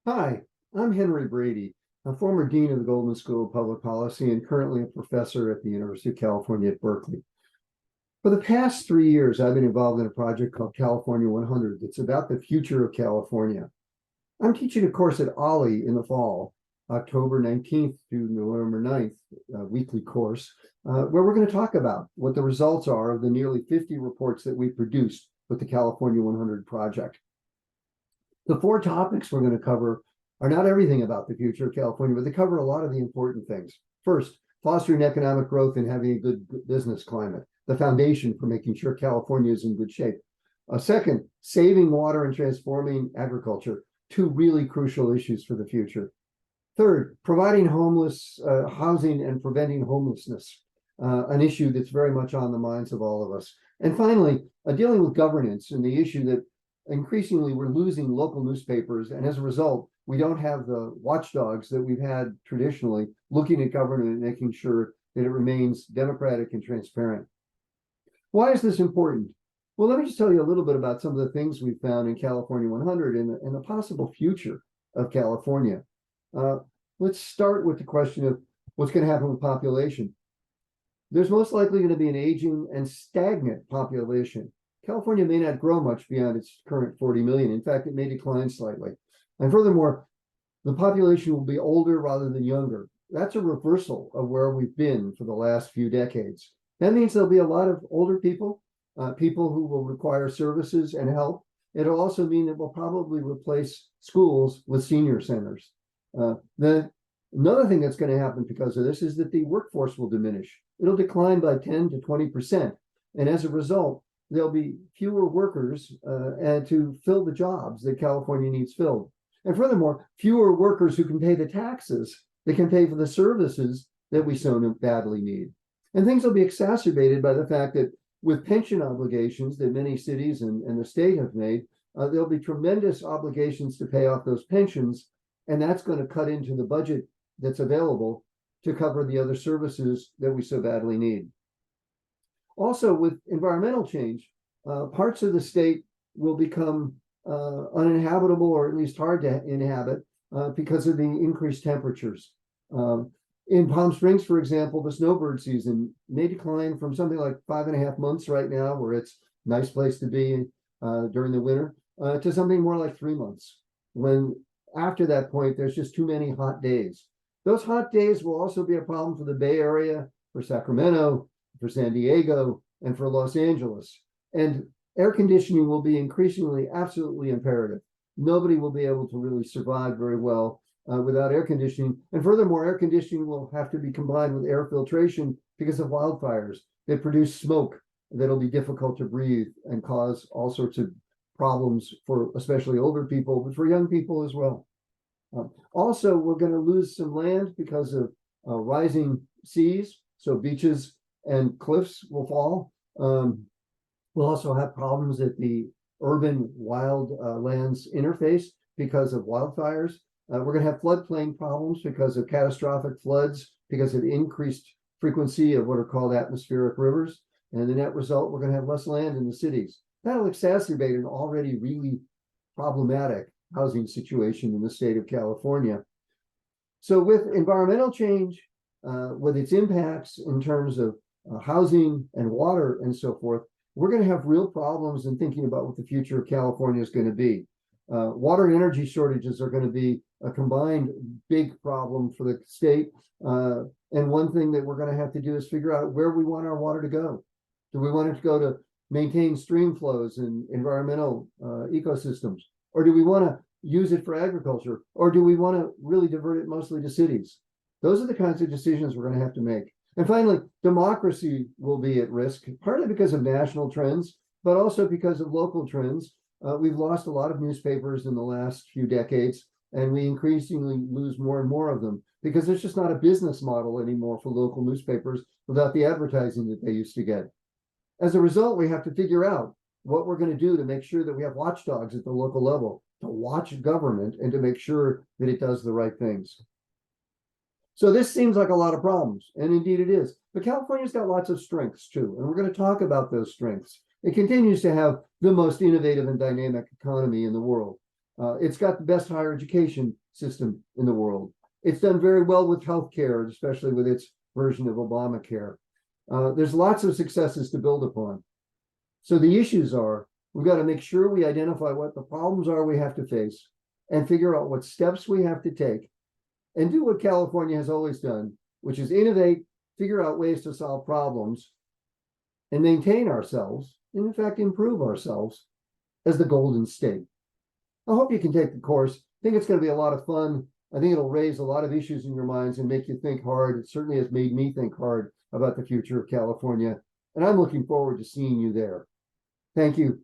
Hi, I'm Henry Brady, a former dean of the Goldman School of Public Policy and currently a professor at the University of California at Berkeley. For the past 3 years, I've been involved in a project called California 100 that's about the future of California. I'm teaching a course at Ollie in the fall, October 19th to November 9th, a weekly course, where we're going to talk about what the results are of the nearly 50 reports that we produced with the California 100 project. The four topics we're going to cover are not everything about the future of California, but they cover a lot of the important things. First, fostering economic growth and having a good business climate, the foundation for making sure California is in good shape. Second, saving water and transforming agriculture, two really crucial issues for the future. Third, providing homeless housing and preventing homelessness, an issue that's very much on the minds of all of us. And finally, dealing with governance and the issue that increasingly we're losing local newspapers, and as a result, we don't have the watchdogs that we've had traditionally looking at government and making sure that it remains democratic and transparent. Why is this important? Well, let me just tell you a little bit about some of the things we found in California 100 and the possible future of California. Let's start with the question of what's going to happen with population. There's most likely going to be an aging and stagnant population. California may not grow much beyond its current 40 million. In fact, it may decline slightly. And furthermore, the population will be older rather than younger. That's a reversal of where we've been for the last few decades. That means there'll be a lot of older people, people who will require services and help. It'll also mean that we'll probably replace schools with senior centers. Another thing that's going to happen because of this is that the workforce will diminish. It'll decline by 10 to 20%. And as a result, there'll be fewer workers and to fill the jobs that California needs filled. And furthermore, fewer workers who can pay the taxes that can pay for the services that we so badly need. And things will be exacerbated by the fact that with pension obligations that many cities and the state have made, there'll be tremendous obligations to pay off those pensions. And that's going to cut into the budget that's available to cover the other services that we so badly need. Also, with environmental change, parts of the state will become uninhabitable or at least hard to inhabit because of the increased temperatures. In Palm Springs, for example, the snowbird season may decline from something like 5.5 months right now, where it's a nice place to be during the winter, to something more like 3 months, when after that point, there's just too many hot days. Those hot days will also be a problem for the Bay Area, for Sacramento, for San Diego, and for Los Angeles. And air conditioning will be increasingly absolutely imperative. Nobody will be able to really survive very well without air conditioning. And furthermore, air conditioning will have to be combined with air filtration because of wildfires that produce smoke that'll be difficult to breathe and cause all sorts of problems for especially older people, but for young people as well. Also, we're going to lose some land because of rising seas, so beaches and cliffs will fall. We'll also have problems at the urban wild lands interface because of wildfires. We're going to have floodplain problems because of catastrophic floods, because of increased frequency of what are called atmospheric rivers. And the net result, we're going to have less land in the cities. That'll exacerbate an already really problematic housing situation in the state of California. So with environmental change, with its impacts in terms of housing and water and so forth, we're going to have real problems in thinking about what the future of California is going to be. Water and energy shortages are going to be a combined big problem for the state. And one thing that we're going to have to do is figure out where we want our water to go. Do we want it to go to maintain stream flows and environmental ecosystems? Or do we want to use it for agriculture? Or do we want to really divert it mostly to cities? Those are the kinds of decisions we're going to have to make. And finally, democracy will be at risk, partly because of national trends, but also because of local trends. We've lost a lot of newspapers in the last few decades, and we increasingly lose more and more of them because there's just not a business model anymore for local newspapers without the advertising that they used to get. As a result, we have to figure out what we're going to do to make sure that we have watchdogs at the local level to watch government and to make sure that it does the right things. So this seems like a lot of problems, and indeed it is. But California's got lots of strengths too, and we're going to talk about those strengths. It continues to have the most innovative and dynamic economy in the world. It's got the best higher education system in the world. It's done very well with healthcare, especially with its version of Obamacare. There's lots of successes to build upon. So the issues are, we've got to make sure we identify what the problems are we have to face and figure out what steps we have to take and do what California has always done, which is innovate, figure out ways to solve problems, and maintain ourselves, and in fact, improve ourselves as the Golden State. I hope you can take the course. I think it's going to be a lot of fun. I think it'll raise a lot of issues in your minds and make you think hard. It certainly has made me think hard about the future of California, and I'm looking forward to seeing you there. Thank you.